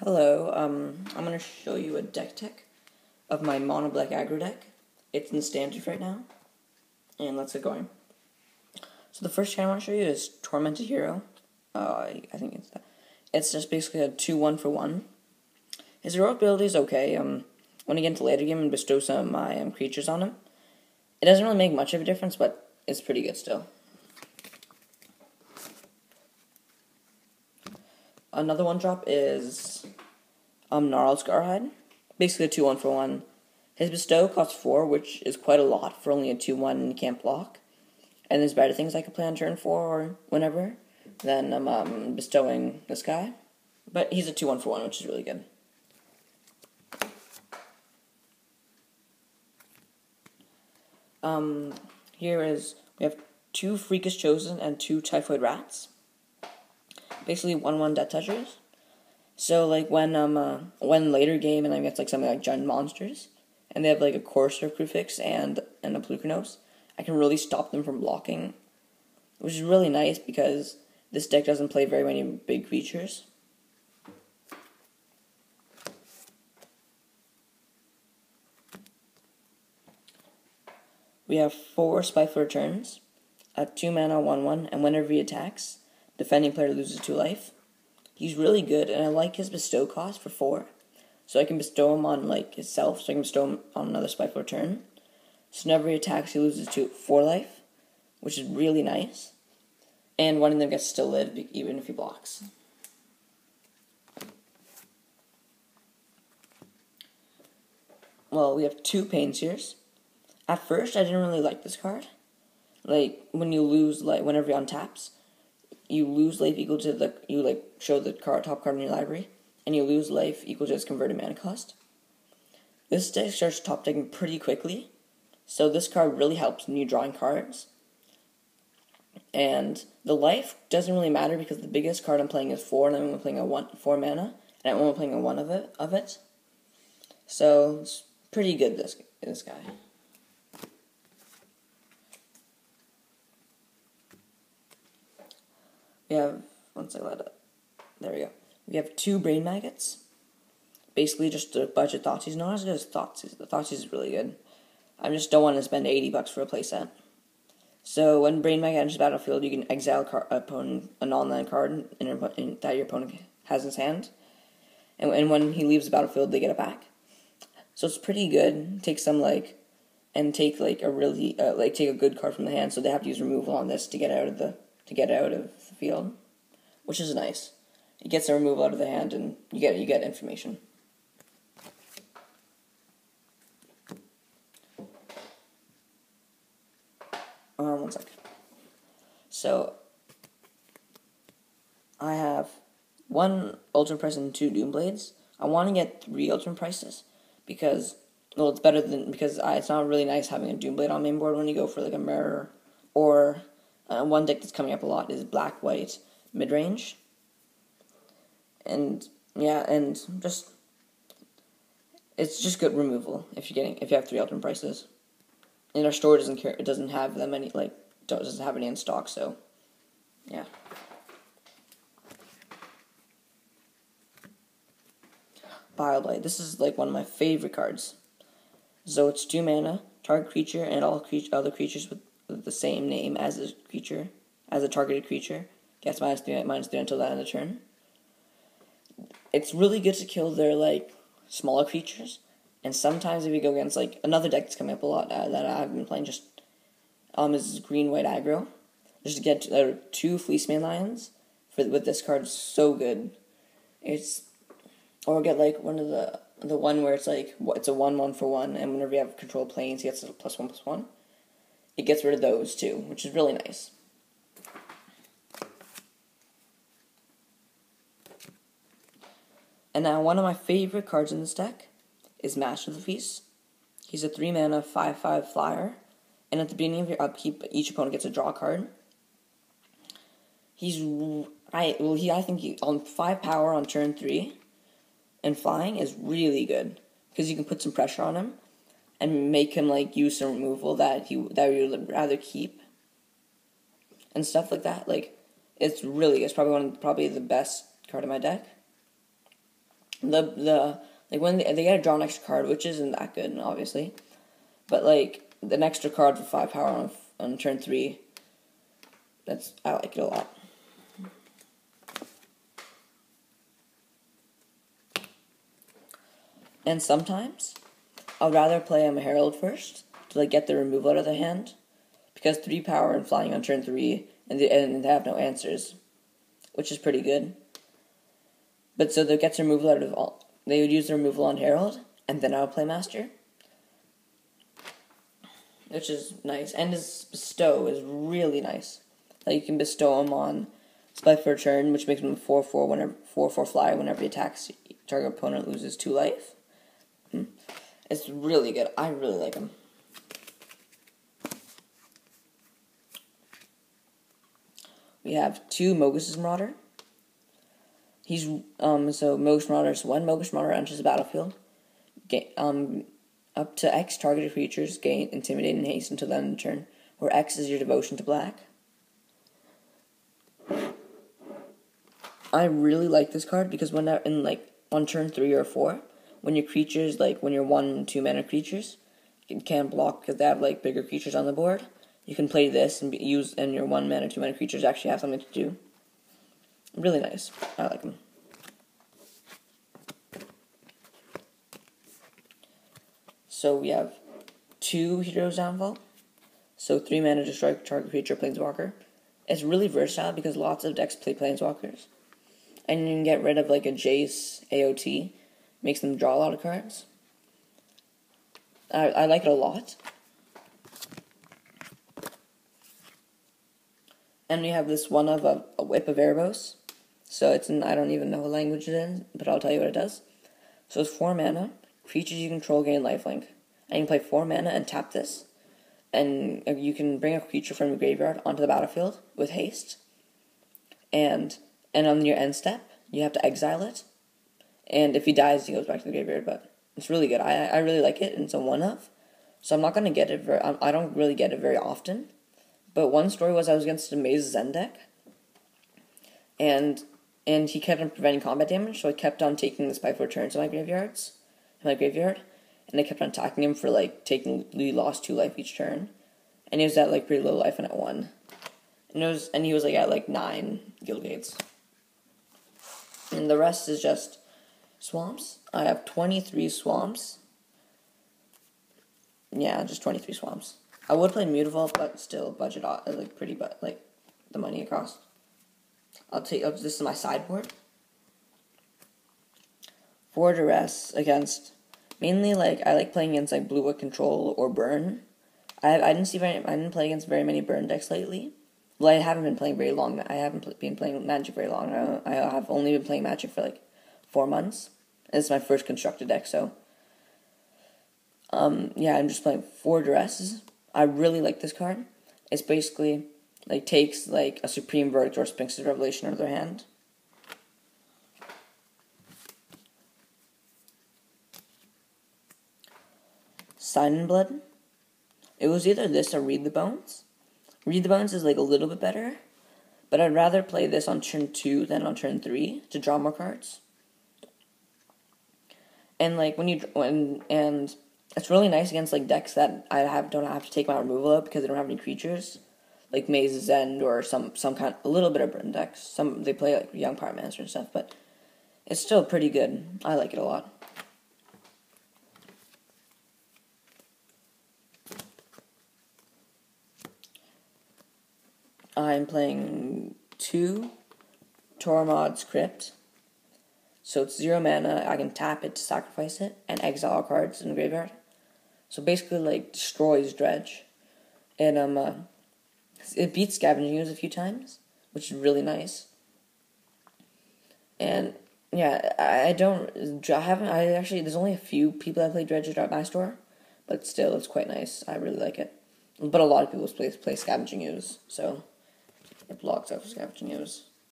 Hello, I'm going to show you a deck tech of my mono black aggro deck. It's in standard right now, and let's get going. So the first card I want to show you is Tormented Hero. I think it's that. It's just basically a 2-1 for 1. His heroic ability is okay. When I get into later game and bestow some of my creatures on him, it doesn't really make much of a difference, but it's pretty good still. Another one drop is Gnarled Scarhide. Basically a 2-1 for 1. His bestow costs 4, which is quite a lot for only a 2-1 and you can't block. And there's better things I could play on turn 4 or whenever than bestowing this guy. But he's a 2-1 for 1, which is really good. Here is, we have 2 Freakish Chosen and 2 Typhoid Rats. Basically 1-1 Death Touchers. So like when later game and then gets like something like Giant Monsters, and they have like a Courser Prefix and a Plukernos, I can really stop them from blocking, which is really nice because this deck doesn't play very many big creatures. We have 4 Spiteful Returns at 2 mana, 1-1, and whenever he attacks, defending player loses 2 life. He's really good, and I like his bestow cost for 4. So I can bestow him on like himself, so I can bestow him on another Spiteful Return. So whenever he attacks, he loses 4 life, which is really nice. And one of them gets still live, even if he blocks. Well, we have 2 Painseers. At first, I didn't really like this card. Like, when you lose, like, whenever he untaps, you lose life equal to you show the top card in your library, and you lose life equal to its converted mana cost. This deck starts top decking pretty quickly, so this card really helps when you're drawing cards. And the life doesn't really matter because the biggest card I'm playing is 4, and I'm playing a 4 mana, and I'm only playing a 1 of it. So it's pretty good, this guy. We have, once I let it, there we go. We have 2 Brain Maggots. Basically just a bunch of Thoughtseize. Not as good as Thoughtseize. The Thoughtseize is really good. I just don't want to spend $80 for a playset. So when Brain Maggot enters the battlefield, you can exile a non-land card that your opponent has in his hand. And when he leaves the battlefield, they get it back. So it's pretty good. Take some take a good card from the hand, so they have to use removal on this to get out of the field, which is nice. It gets a removal out of the hand, and you get information. One sec. So I have 1 Ultimate Price and 2 Doomblades. I want to get 3 Ultimate Prices because it's better than it's not really nice having a Doomblade on main board when you go for like a mirror or. One deck that's coming up a lot is black-white mid-range. And yeah, it's just good removal if you have 3 Ultimate Prices. And our store doesn't have that many, doesn't have any in stock, so yeah. Bioblade. This is like one of my favorite cards. So it's 2 mana, target creature, and all other creatures with the same name as a targeted creature gets -3 until the end of the turn. It's really good to kill their smaller creatures, and sometimes if you go against another deck that's coming up a lot that I've been playing is green-white aggro. Just to get 2 Fleecemane Lions with this card is so good. Or get one of the one where it's a 1-1 for 1, and whenever you have control planes, he gets a +1/+1. It gets rid of those too, which is really nice. And now one of my favorite cards in this deck is Master of the Feast. He's a 3 mana 5/5 flyer, and at the beginning of your upkeep, each opponent gets a draw card. I think on 5 power on turn 3, and flying is really good because you can put some pressure on him and make him use some removal that you would rather keep, and stuff like that. It's probably probably the best card in my deck. Like when they gotta draw an extra card, which isn't that good, obviously. But like an extra card for 5 power on turn 3, I like it a lot. And sometimes I'd rather play a Herald first to like get the removal out of the hand, because 3 power and flying on turn 3, and they have no answers, which is pretty good. But so they get the removal out of all. They would use the removal on Herald, and then I would play Master, which is nice. And his bestow is really nice. Like you can bestow him on Spike for a turn, which makes him 4/4 whenever 4/4 fly whenever he attacks. Target opponent loses 2 life. It's really good. I really like him. We have 2 Mogus's Marauder. He's so Mogus's Marauder. So when Mogus's Marauder enters the battlefield, up to X targeted creatures gain Intimidate and Haste until the end of the turn, where X is your devotion to black. I really like this card because when they're in like on turn 3 or 4, when your creatures when your 1 and 2 mana creatures can't block because they have like bigger creatures on the board, you can play this and and your 1 mana, 2 mana creatures actually have something to do. Really nice. I like them. So we have 2 Heroes Downfall. So 3 mana destroy target creature Planeswalker. It's really versatile because lots of decks play Planeswalkers. And you can get rid of like a Jace AOT. Makes them draw a lot of cards. I like it a lot. And we have this one of a Whip of Erebos. So it's I don't even know what language it is, but I'll tell you what it does. So it's 4 mana. Creatures you control gain lifelink. And you can play 4 mana and tap this. And you can bring a creature from your graveyard onto the battlefield with haste. And on your end step, you have to exile it. And if he dies, he goes back to the graveyard. But it's really good. I really like it, and it's a 1-of. So I'm not going to get it I don't really get it very often. But one story was I was against a Maze Zen deck. And he kept on preventing combat damage, so I kept on taking the Spiteful Returns in my graveyard. And I kept on attacking him for like we lost 2 life each turn. And he was at like pretty low life and I won. And he was like at like 9 guild gates. And the rest is just swamps. I have 23 swamps. Yeah, just 23 swamps. I would play Mutavault, but still budget like pretty like the money it costs. This is my sideboard. 4 duress against mainly like I like playing against like Blue-White Control or Burn. I didn't play against very many Burn decks lately. Well, I haven't been playing very long. I haven't been playing Magic very long. I have only been playing Magic for like 4 months. It's my first constructed deck, so yeah, I'm just playing 4 duresses. I really like this card. It's basically like takes like a Supreme Verdict or Sphinx's Revelation out of their hand. Sign in Blood. It was either this or Read the Bones. Read the Bones is like a little bit better, but I'd rather play this on turn 2 than on turn 3 to draw more cards. And like and it's really nice against like decks that don't have to take my removal out because they don't have any creatures, like Maze's End or some kind a little bit of Burn decks. They play like Young Pyromancer and stuff, but it's still pretty good. I like it a lot. I'm playing 2 Tormod's Crypt. So it's 0 mana, I can tap it to sacrifice it, and exile cards in the graveyard. So basically, like, destroys Dredge. And, it beats Scavenging Ooze a few times, which is really nice. And, yeah, there's only a few people that play Dredge at my store, but still, it's quite nice. I really like it. But a lot of people play Scavenging Ooze, so it blocks out for Scavenging Ooze.